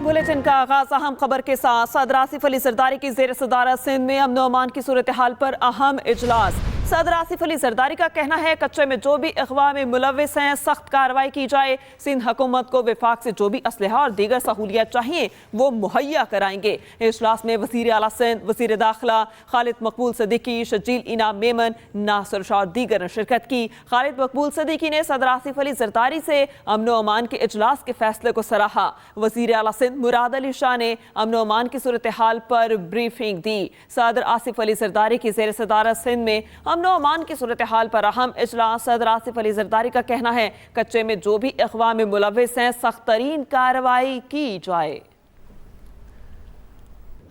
Bulletin का आगाज अहम खबर के साथ। सदर आसिफ अली जरदारी की जेर सदारत सिंध में अमन अमान की सूरत हाल पर अहम इजलास। सदर आसिफ अली जरदारी का कहना है कच्चे में जो भी अगवा में मुलविस हैं सख्त कार्रवाई की जाए। सिंध हुकूमत को विफाक से जो भी असलहा और दीगर सहूलियत चाहिए वो मुहैया कराएंगे। इजलास में वज़ीर आला सिंध, वज़ीर दाखिला खालिद मकबूल सिद्दीकी, शजील इनाम मेमन, नासिर शाह और दीगर ने शिरकत की। खालिद मकबूल सिद्दीकी ने सदर आसिफ अली जरदारी से अमन अमान के इजलास के फैसले को सराहा। वज़ीर आला सिंध मुराद अली शाह ने अमन अमान की सूरत हाल पर ब्रीफिंग दी। सदर आसिफ अली जरदारी की जेर सदारत सिंध में अमन अमान की सूरत हाल पर अहम इजलास। सदर आसिफ अली जरदारी का कहना है कच्चे में जो भी अगवा में मुलविस हैं सख्त तरीन कार्रवाई की जाए।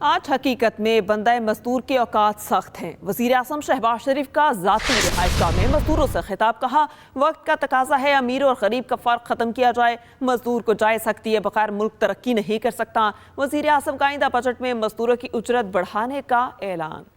आज हकीकत में बंदा मजदूर के औकात सख्त हैं। वज़ीर आज़म शहबाज शरीफ का ज़ाती रिहाइशगाह में मजदूरों से खिताब। कहा वक्त का तकाजा है अमीर और गरीब का फ़र्क ख़त्म किया जाए। मजदूर को जायज़ सकती है बगैर मुल्क तरक्की नहीं कर सकता। वज़ीर आज़म का आइंदा बजट में मजदूरों की उजरत बढ़ाने का ऐलान।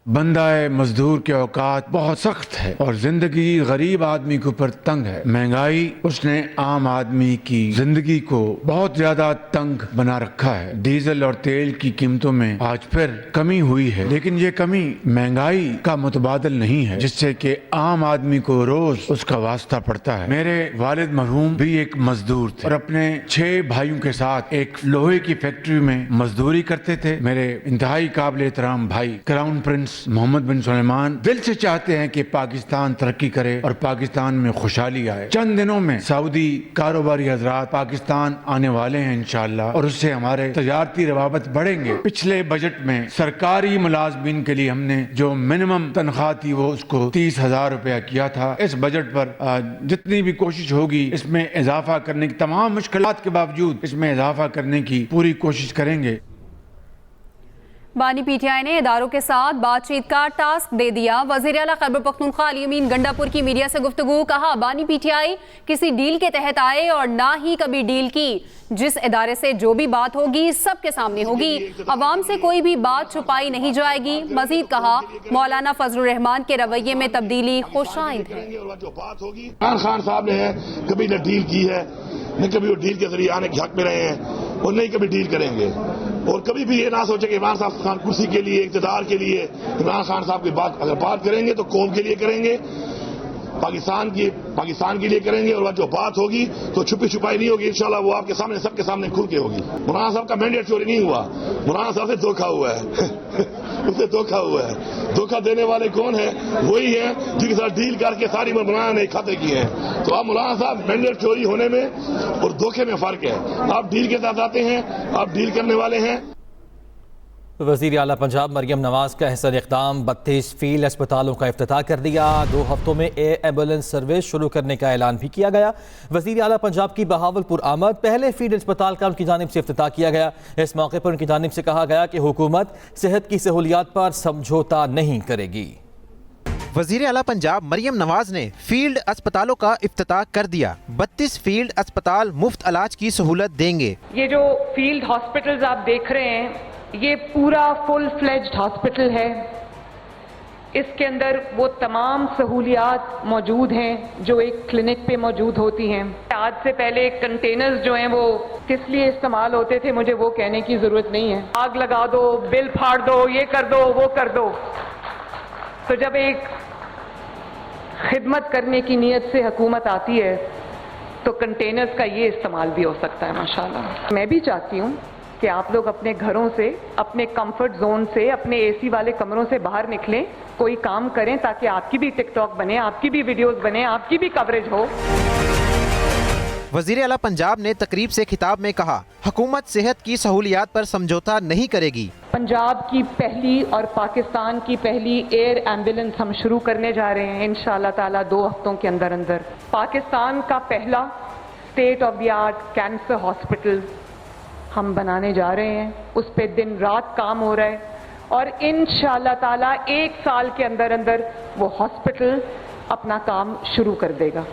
बंदाए मजदूर के औकात बहुत सख्त है और जिंदगी गरीब आदमी के ऊपर तंग है। महंगाई उसने आम आदमी की जिंदगी को बहुत ज्यादा तंग बना रखा है। डीजल और तेल की कीमतों में आज फिर कमी हुई है, लेकिन ये कमी महंगाई का मुतबादल नहीं है जिससे कि आम आदमी को रोज उसका वास्ता पड़ता है। मेरे वालिद मरहूम भी एक मजदूर थे और अपने 6 भाइयों के साथ एक लोहे की फैक्ट्री में मजदूरी करते थे। मेरे इंतहाई काबिल एहतराम भाई क्राउन प्रिंस मोहम्मद बिन सुलेमान दिल से चाहते हैं कि पाकिस्तान तरक्की करे और पाकिस्तान में खुशहाली आए। चंद दिनों में सऊदी कारोबारी हजरात पाकिस्तान आने वाले हैं इंशाअल्लाह और उससे हमारे तजारती रवाबत बढ़ेंगे। पिछले बजट में सरकारी मुलाजमीन के लिए हमने जो मिनिमम तनख्वाह थी वो उसको 30,000 रुपया किया था। इस बजट पर जितनी भी कोशिश होगी इसमें इजाफा करने की, तमाम मुश्किलात के बावजूद इसमें इजाफा करने की पूरी कोशिश करेंगे। बानी पीटीआई ने इदारों के साथ बातचीत का टास्क दे दिया। वज़ीर आला खैबर पख्तूनख्वा अली अमीन गंडापुर की मीडिया से गुफ्तगू। कहा बानी पीटीआई किसी डील के तहत आए और ना ही कभी डील की। जिस इदारे से जो भी बात होगी सबके सामने होगी। अवाम से कोई भी बात छुपाई नहीं जाएगी। मजीद कहा मौलाना फजलुर रहमान के रवैये में तब्दीली खुशाइंद है। इमरान खान साहब ने कभी न डील की है न कभी वो डील के जरिए आने के हक में रहे हैं और नहीं कभी डील करेंगे। और कभी भी ये ना सोचे कि इमरान खान कुर्सी के लिए, इक़्तिदार के लिए इमरान खान साहब की बात अगर बात करेंगे तो कौम के लिए करेंगे, पाकिस्तान के लिए करेंगे। और जो बात होगी तो छुपी छुपाई नहीं होगी। इंशाल्लाह वो आपके सामने, सबके सामने खुल के होगी। मौलाना साहब का मैंडेट चोरी नहीं हुआ, मौलाना साहब से धोखा हुआ है उससे धोखा हुआ है। धोखा देने वाले कौन है? वही है जिनके साथ डील करके सारी मौलाना ने खाते किए हैं। तो आप मौलाना साहब, मैंडेट चोरी होने में और धोखे में फर्क है। आप डील के साथ आते हैं, आप डील करने वाले हैं। वज़ीर आला पंजाब मरियम नवाज का अहसन इक़दाम। 32 फील्ड अस्पतालों का इफ्तिताह कर दिया। 2 हफ्तों में एयर एम्बुलेंस सर्विस शुरू करने का ऐलान भी किया गया। वज़ीर आला पंजाब की बहावलपुर आमद। पहले फील्ड अस्पताल का उनकी जानिब से इफ्तिताह किया गया। इस मौके पर उनकी जानिब से कहा गया कि हुकूमत सेहत की सहूलियात पर समझौता नहीं करेगी। वज़ीर आला पंजाब मरियम नवाज ने फील्ड अस्पतालों का इफ्तिताह कर दिया। 32 फील्ड अस्पताल मुफ्त इलाज की सहूलत देंगे। ये जो फील्ड हॉस्पिटल्स आप देख रहे हैं ये पूरा फुल फ्लेज्ड हॉस्पिटल है। इसके अंदर वो तमाम सहूलियात मौजूद हैं जो एक क्लिनिक पे मौजूद होती हैं। आज से पहले कंटेनर्स जो हैं वो किस लिए इस्तेमाल होते थे मुझे वो कहने की ज़रूरत नहीं है। आग लगा दो, बिल फाड़ दो, ये कर दो, वो कर दो। तो जब एक खिदमत करने की नीयत से हुकूमत आती है तो कंटेनर्स का ये इस्तेमाल भी हो सकता है। माशाल्लाह मैं भी चाहती हूँ कि आप लोग अपने घरों से, अपने कंफर्ट जोन से, अपने एसी वाले कमरों से बाहर निकलें, कोई काम करें ताकि आपकी भी टिकटॉक बने, आपकी भी वीडियोस बने, आपकी भी कवरेज हो। वज़ीर आला पंजाब ने तकरीब से खिताब में कहा हुकूमत सेहत की सहूलियात पर समझौता नहीं करेगी। पंजाब की पहली और पाकिस्तान की पहली एयर एम्बुलेंस हम शुरू करने जा रहे हैं इंशाअल्लाह ताला 2 हफ्तों के अंदर अंदर। पाकिस्तान का पहला state of the art cancer hospital हम बनाने जा रहे हैं। उस पे दिन रात काम हो रहा है और इंशाअल्लाह ताला 1 साल के अंदर अंदर वो हॉस्पिटल अपना काम शुरू कर देगा।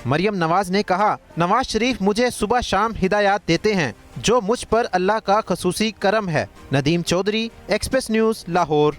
मरियम नवाज ने कहा नवाज शरीफ मुझे सुबह शाम हिदायत देते हैं जो मुझ पर अल्लाह का खसूसी करम है। Nadeem Chaudhry, Express News, Lahore.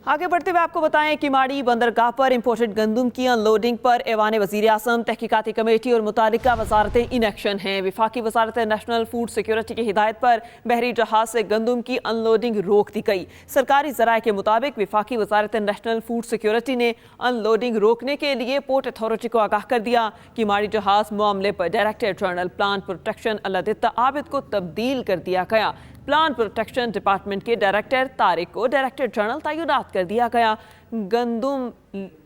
आगे बढ़ते हुए आपको बताएं कि माड़ी बंदरगाह पर इंपोर्टेड गंदम की अनलोडिंग पर ऐवान वज़ीर आज़म, तहकीकाती कमेटी और मुतालिका वजारतें इन एक्शन हैं। वफाकी वजारत नेशनल फूड सिक्योरिटी की हिदायत पर बहरी जहाज से गंदम की अनलोडिंग रोक दी गई। सरकारी ज़राए के मुताबिक वफाकी वजारत नेशनल फूड सिक्योरिटी ने अनलोडिंग रोकने के लिए पोर्ट अथॉरिटी को आगाह कर दिया कि माड़ी जहाज मामले पर director general plant protection Allah Ditta Abid को तब्दील कर दिया गया। प्लान प्रोटेक्शन डिपार्टमेंट के डायरेक्टर तारिक को डायरेक्टर जनरल तैनात कर दिया गया। गंदम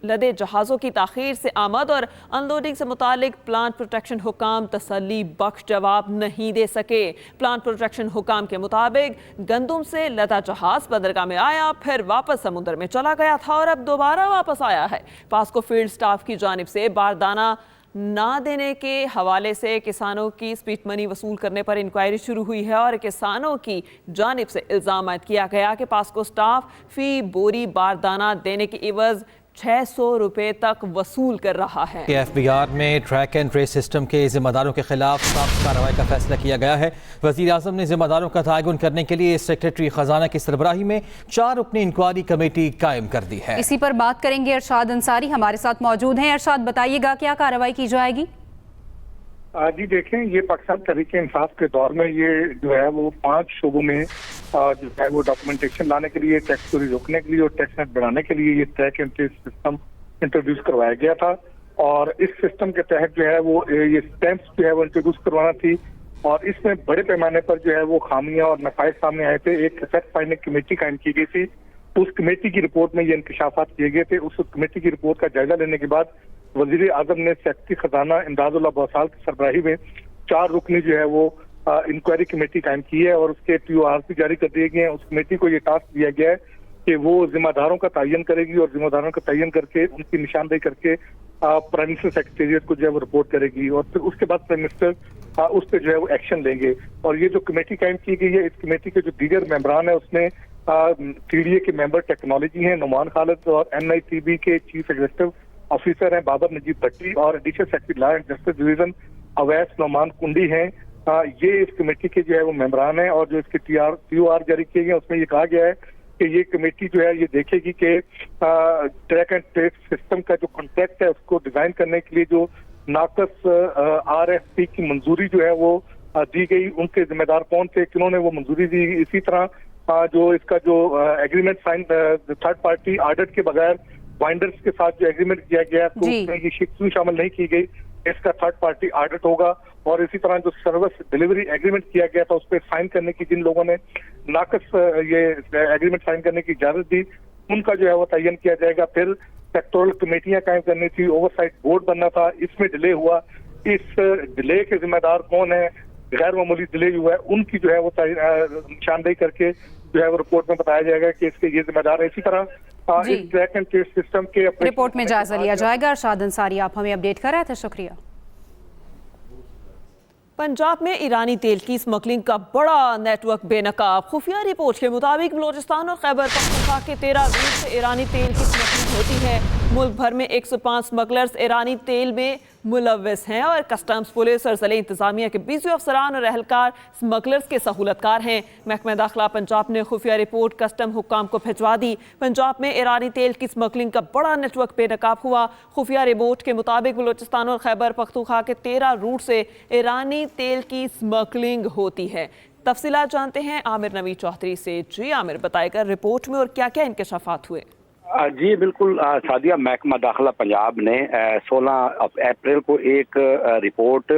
लदे जहाज़ों की ताख़ीर से आमद और अनलोडिंग से मुतालिक प्लान प्रोटेक्शन हुकाम तसल्ली बख्श जवाब नहीं दे सके। प्लान प्रोटेक्शन हुकाम के मुताबिक गंदम से लदा जहाज़ बंदरगाह में आया, फिर वापस समुद्र में चला गया था और अब दोबारा वापस आया है। पास्को फील्ड स्टाफ की जानिब से बारदाना ना देने के हवाले से किसानों की स्पीड मनी वसूल करने पर इंक्वायरी शुरू हुई है और किसानों की जानिब से इल्ज़ाम किया गया कि पास्को स्टाफ फी बोरी बारदाना देने के एवज 600 रुपए तक वसूल कर रहा है। FBR में ट्रैक एंड ट्रेस सिस्टम के जिम्मेदारों के खिलाफ सख्त कार्रवाई का फैसला किया गया है। वज़ीर आज़म ने जिम्मेदारों का तयन करने के लिए सेक्रेटरी खजाना की सरबराही में 4 रुकनी इंक्वायरी कमेटी कायम कर दी है। इसी पर बात करेंगे, अरशाद अंसारी हमारे साथ मौजूद हैं। अरशाद, बताइएगा क्या कार्रवाई की जाएगी? जी देखें, ये पाकिस्तान तहरीक इंसाफ के दौर में ये जो है वो 5 शोबों में जो है वो डॉक्यूमेंटेशन लाने के लिए, टैक्स चोरी रोकने के लिए और टैक्स नेट बढ़ाने के लिए ये track and trace system introduce करवाया गया था। और इस सिस्टम के तहत जो है वो ये स्टैंप्स जो है वो इंट्रोड्यूस करवाना थी और इसमें बड़े पैमाने पर जो है वो खामियां और नकायज सामने आए थे। एक फैक्ट फाइंडिंग कमेटी कायम की गई थी। उस कमेटी की रिपोर्ट में ये इंकशाफात किए गए थे। उस कमेटी की रिपोर्ट का जायजा लेने के बाद वजीर आजम ने सेक्रेटरी खजाना इमदादुल्लाह बौसाल की सरबराही में 4 रुकनी जो है वो इंक्वायरी कमेटी कायम की है और उसके POR भी जारी कर दिए गए हैं। उस कमेटी को ये टास्क दिया गया है कि वो जिम्मेदारों का तयन करेगी और जिम्मेदारों का तयन करके उनकी निशानदेही करके प्राइम मिनिस्टर सेक्रेटेरिएट को जो है वो रिपोर्ट करेगी और फिर उसके बाद प्राइम मिनिस्टर उस पर जो है वो एक्शन लेंगे। और ये जो कमेटी कायम की गई है, इस कमेटी के जो दीगर मेंबरान है उसमें TDA के मेंबर टेक्नोलॉजी हैं नुमान खालिद और NITB के चीफ एग्जीक्यूटिव ऑफिसर हैं बाबर नजीब भट्टी और additional secretary law and justice division Awais Nauman कुंडी हैं। ये इस कमेटी के जो है वो मेंबरान हैं और जो इसके POR जारी किए गए उसमें ये कहा गया है कि ये कमेटी जो है ये देखेगी कि ट्रैक एंड ट्रेस सिस्टम का जो कॉन्ट्रैक्ट है उसको डिजाइन करने के लिए जो नाकस RFP की मंजूरी जो है वो दी गई, उनके जिम्मेदार कौन थे, किन्होंने वो मंजूरी दी। इसी तरह जो इसका जो agreement sign third party audit के बगैर बाइंडर्स के साथ जो एग्रीमेंट किया गया तो उसमें ये शिक्सू शामिल नहीं की गई, इसका थर्ड पार्टी ऑडिट होगा। और इसी तरह जो सर्विस डिलीवरी एग्रीमेंट किया गया था उस पर साइन करने की जिन लोगों ने नाकस ये एग्रीमेंट साइन करने की इजाजत दी उनका जो है वो तयन किया जाएगा। फिर सेक्टोरल कमेटियां कायम करनी थी, ओवरसाइट बोर्ड बनना था, इसमें डिले हुआ। इस डिले के जिम्मेदार कौन है, गैर मामूली डिले हुआ है, उनकी जो है वो निशानदेही करके जो है वो रिपोर्ट में बताया जाएगा कि इसके ये जिम्मेदार है। इसी तरह इस ट्रैक एंड ट्रेस सिस्टम के रिपोर्ट में जायजा लिया जाएगा। अरशाद अंसारी, आप हमें अपडेट कर रहे थे, शुक्रिया। पंजाब में ईरानी तेल की स्मगलिंग का बड़ा नेटवर्क बेनकाब। खुफिया रिपोर्ट के मुताबिक बलोचिस्तान और खैबर पख्तूनख्वा के 13 रूट से ईरानी तेल की स्मगलिंग होती है। मुल्क भर में 105 स्मगलर्स ईरानी तेल में मुलव्वस हैं और कस्टम्स, पुलिस और ज़िले इंतजामिया के 20 अफसरान और एहलकार स्मगलर्स के सहूलतकार हैं। महकमा दाखिला पंजाब ने खुफिया रिपोर्ट कस्टम हुक्काम को भिजवा दी। पंजाब में ईरानी तेल की स्मगलिंग का बड़ा नेटवर्क बेनकाब हुआ। खुफिया रिपोर्ट के मुताबिक बलोचिस्तान और खैबर पख्तूनख्वा के 13 रूट से ईरानी तेल की स्मगलिंग होती है। तफसीलात जानते हैं आमिर नवी चौधरी से। जी आमिर, बताएगा रिपोर्ट में और क्या क्या इंकशाफात हुए? जी बिल्कुल सादिया, महकमा दाखिला पंजाब ने 16 अप्रैल को एक रिपोर्ट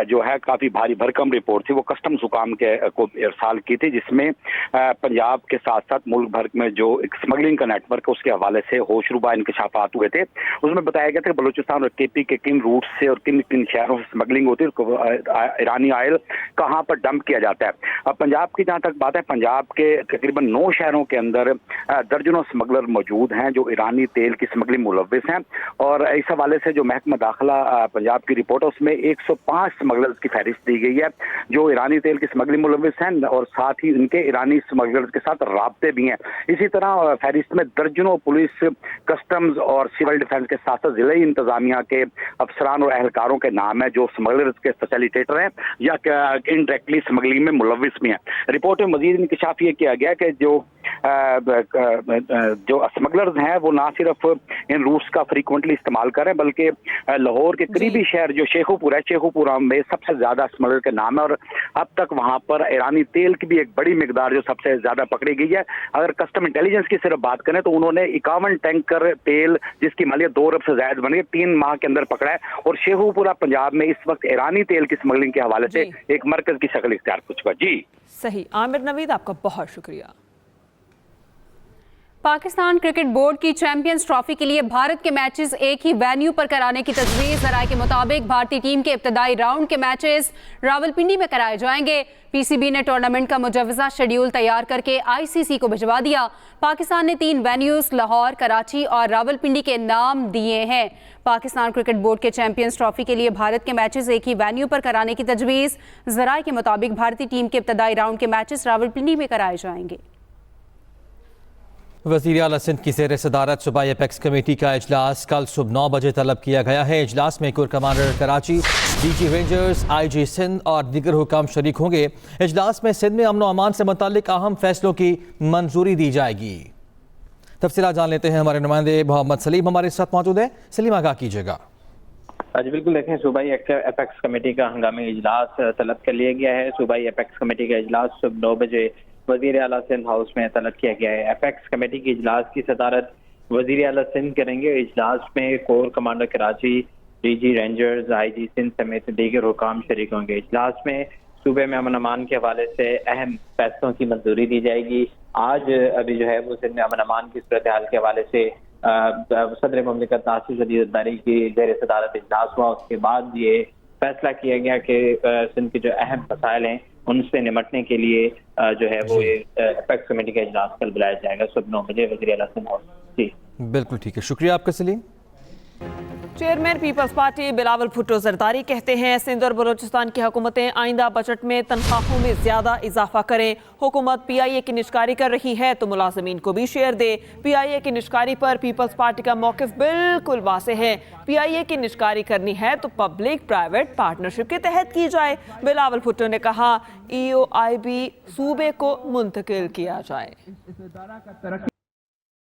जो है काफ़ी भारी भरकम रिपोर्ट थी, वो कस्टम्स हुकाम के को इरसाल की थी, जिसमें पंजाब के साथ साथ मुल्क भर में जो एक स्मगलिंग का नेटवर्क है उसके हवाले से होशरुबा इंकशाफात हुए थे। उसमें बताया गया था कि बलूचिस्तान और KP के किन रूट से और किन किन शहरों से स्मगलिंग होती है, ईरानी ऑयल कहाँ पर डंप किया जाता है। अब पंजाब की जहाँ तक बात है, पंजाब के तकरीबन 9 शहरों के अंदर दर्जनों स्मगलर موجود ہیں جو ایرانی تیل کی سمگلنگ ملوث ہیں، اور اس حوالے سے جو محکمہ داخلہ پنجاب کی رپورٹ ہے اس میں 105 سمگلرز کی فہرست دی گئی ہے جو ایرانی تیل کی سمگلنگ ملوث ہیں، اور ساتھ ہی ان کے ایرانی سمگلرز کے ساتھ رابطے بھی ہیں۔ اسی طرح فہرست میں درجنوں پولیس، کسٹمز اور سول ڈیفنس کے ساتھ ضلعی انتظامیہ کے افسران اور اہلکاروں کے نام ہیں جو سمگلرز کے فیسیلیٹیٹر ہیں یا انڈائریکٹلی سمگلنگ میں ملوث بھی ہیں۔ رپورٹ میں مزید انکشاف یہ کیا گیا کہ جو اسمگلرز ہیں وہ نہ صرف ان روٹس کا فریکوینٹلی استعمال کریں بلکہ لاہور کے قریبی شہر جو شیخو پور ہے، شیخو پورہ میں سب سے زیادہ اسمگلر کے نام ہے، اور اب تک وہاں پر ایرانی تیل کی بھی ایک بڑی مقدار جو سب سے زیادہ پکڑی گئی ہے۔ اگر کسٹم انٹیلیجنس کی صرف بات کریں تو انہوں نے 51 ٹینکر تیل جس کی مالیت 2 ارب سے زائد بن گئی 3 ماہ کے اندر پکڑا ہے، اور شیخو پورہ پنجاب میں اس وقت ایرانی تیل کی اسمگلنگ کے حوالے سے ایک مرکز کی شکل اختیار کر چکا۔ جی صحیح، عامر نوید آپ کا بہت شکریہ۔ پاکستان کرکٹ بورڈ کی چیمپئنز ٹرافی کے لیے بھارت کے میچز ایک ہی وینیو پر کرانے کی تجویز۔ ذرائع کے مطابق بھارتی ٹیم کے ابتدائی راؤنڈ کے میچز راولپنڈی میں کرائے جائیں گے۔ پی سی بی نے ٹورنامنٹ کا مجوزہ شیڈیول تیار کر کے آئی سی سی کو بھجوا دیا۔ پاکستان نے 3 وینیوز لاہور، کراچی اور راولپنڈی کے نام دیے ہیں۔ پاکستان کرکٹ بورڈ کے چیمپئنز ٹرافی کے لیے بھارت کے میچز ایک ہی وینیو پر کرانے کی تجویز۔ ذرائع کے مطابق بھارتی ٹیم کے ابتدائی راؤنڈ کے میچز راولپنڈی میں کرائے جائیں گے۔ وزیر اعلیٰ سندھ کی زیر صدارت صوبائی اپیکس کمیٹی کا اجلاس کل صبح 9 بجے طلب کیا گیا ہے۔ اجلاس میں corps commander Karachi, D G rangers, I G Sindh اور دیگر حکام شریک ہوں گے۔ اجلاس میں سندھ میں امن و امان سے متعلق اہم فیصلوں کی منظوری دی جائے گی۔ تفصیلات جان لیتے ہیں، ہمارے نمائندے محمد سلیم ہمارے ساتھ موجود ہیں۔ سلیم آگاہ کیجیے گا۔ جی بالکل، دیکھیں صوبائی اپیکس کمیٹی کا ہنگامی اجلاس طلب کر لیا گیا ہے۔ صوبائی اپیکس کمیٹی کا اجلاس صبح 9 بجے وزیر اعلیٰ سندھ ہاؤس میں طلب کیا گیا ہے۔ اپیکس کمیٹی کے اجلاس کی صدارت وزیر اعلیٰ سندھ کریں گے۔ اجلاس میں corps commander Karachi, D G rangers, I G Sindh سمیت دیگر حکام شریک ہوں گے۔ اجلاس میں صوبے میں امن امان کے حوالے سے اہم فیصلوں کی منظوری دی جائے گی۔ آج ابھی جو ہے وہ سندھ میں امن امان کی صورتحال کے حوالے سے صدر مملکت ناصر شدید الداری کی زیر صدارت اجلاس ہوا۔ اس کے بعد یہ فیصلہ کیا گیا کہ سندھ کے جو اہم مسائل ہیں ان سے نمٹنے کے لیے جو ہے وہ اپیکس کمیٹی کا اجلاس کل بلایا جائے گا صبح 9 بجے وزیر اعلیٰ سندھ ہاؤس۔ جی بالکل ٹھیک ہے، شکریہ آپ کا Saleem. Chairman peoples party Bilawal Bhutto Zardari کہتے ہیں سندھ اور بلوچستان کی حکومتیں آئندہ بجٹ میں تنخواہوں میں زیادہ اضافہ کریں۔ حکومت پی آئی اے کی نشکاری کر رہی ہے تو ملازمین کو بھی شیئر دے۔ پی آئی اے کی نشکاری پر پیپلز پارٹی کا موقف بالکل واضح ہے۔ پی آئی اے کی نشکاری کرنی ہے تو پبلک پرائیویٹ پارٹنرشپ کے تحت کی جائے۔ بلاول بھٹو نے کہا ای او آئی بی صوبے کو منتقل کیا جائے۔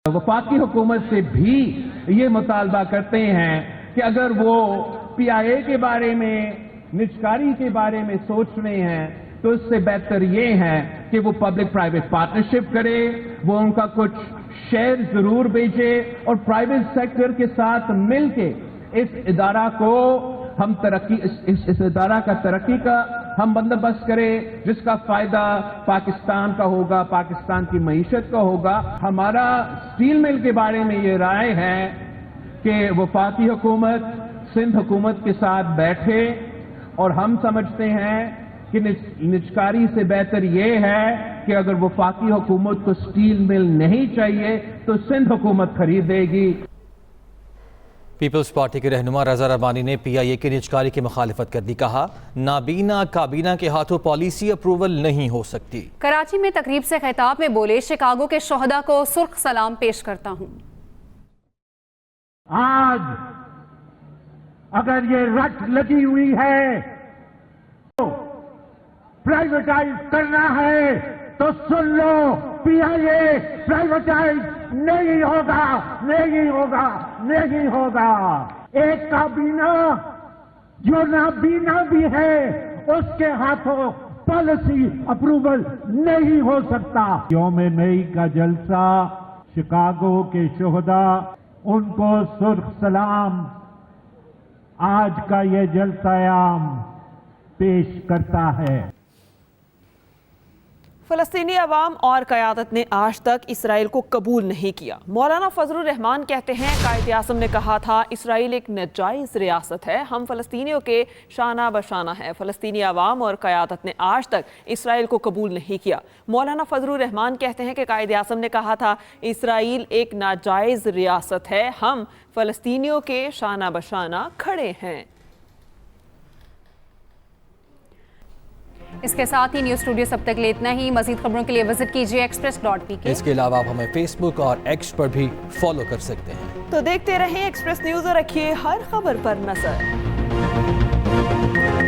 وفاقی حکومت سے بھی یہ مطالبہ کرتے ہیں کہ اگر وہ پی آئی اے کے بارے میں، نجکاری کے بارے میں سوچ رہے ہیں تو اس سے بہتر یہ ہے کہ وہ پبلک پرائیویٹ پارٹنرشپ کرے، وہ ان کا کچھ شیئر ضرور بیچے اور پرائیویٹ سیکٹر کے ساتھ مل کے اس ادارہ کو ہم اس ادارہ کا ترقی کا ہم بندوبست کریں جس کا فائدہ پاکستان کا ہوگا، پاکستان کی معیشت کا ہوگا۔ ہمارا اسٹیل مل کے بارے میں یہ رائے ہے کہ وفاقی حکومت سندھ حکومت کے ساتھ بیٹھے، اور ہم سمجھتے ہیں کہ نجکاری سے بہتر یہ ہے کہ اگر وفاقی حکومت کو اسٹیل مل نہیں چاہیے تو سندھ حکومت خریدے گی۔ پیپلز پارٹی کے رہنما رضا ربانی نے پی آئی اے کی نجکاری کی مخالفت کر دی۔ کہا نابینا کابینہ کے ہاتھوں پالیسی اپروول نہیں ہو سکتی۔ کراچی میں تقریب سے خطاب میں بولے شکاگو کے شہداء کو سرخ سلام پیش کرتا ہوں۔ آج اگر یہ رٹ لگی ہوئی ہے تو پرائیویٹائز کرنا ہے تو سن لو، پی آئی اے پرائیویٹائز نہیں ہوگا، نہیں ہوگا، نہیں ہوگا۔ ایک کابینہ جو نابینا بھی ہے اس کے ہاتھوں پالیسی اپروول نہیں ہو سکتا۔ یوم مئی کا جلسہ شکاگو کے شہداء ان کو سرخ سلام آج کا یہ جلسہ عام پیش کرتا ہے۔ फलस्तीनी अवाम और क़यादत ने आज तक इसराइल को कबूल नहीं किया। मौलाना फजलुर रहमान कहते हैं, कायद आज़म ने कहा था इसराइल एक नाजायज़ रियासत है, हम फ़लस्तीनियों के शाना बशाना है। फ़लस्तीनी अवाम और क़यादत ने आज तक इसराइल को कबूल नहीं किया। मौलाना फजलुर रहमान कहते हैं कि कायद आज़म ने कहा था इसराइल एक नाजायज़ रियासत है, हम फ़लस्तीनियों के शाना बशाना खड़े हैं। इसके साथ ही न्यूज़ स्टूडियो सब तक लिए इतना ही। मज़ीद खबरों के लिए विजिट कीजिए express.pk। इसके अलावा आप हमें फेसबुक और एक्स पर भी फॉलो कर सकते हैं। तो देखते रहें एक्सप्रेस न्यूज़ और रखिए हर खबर पर नजर।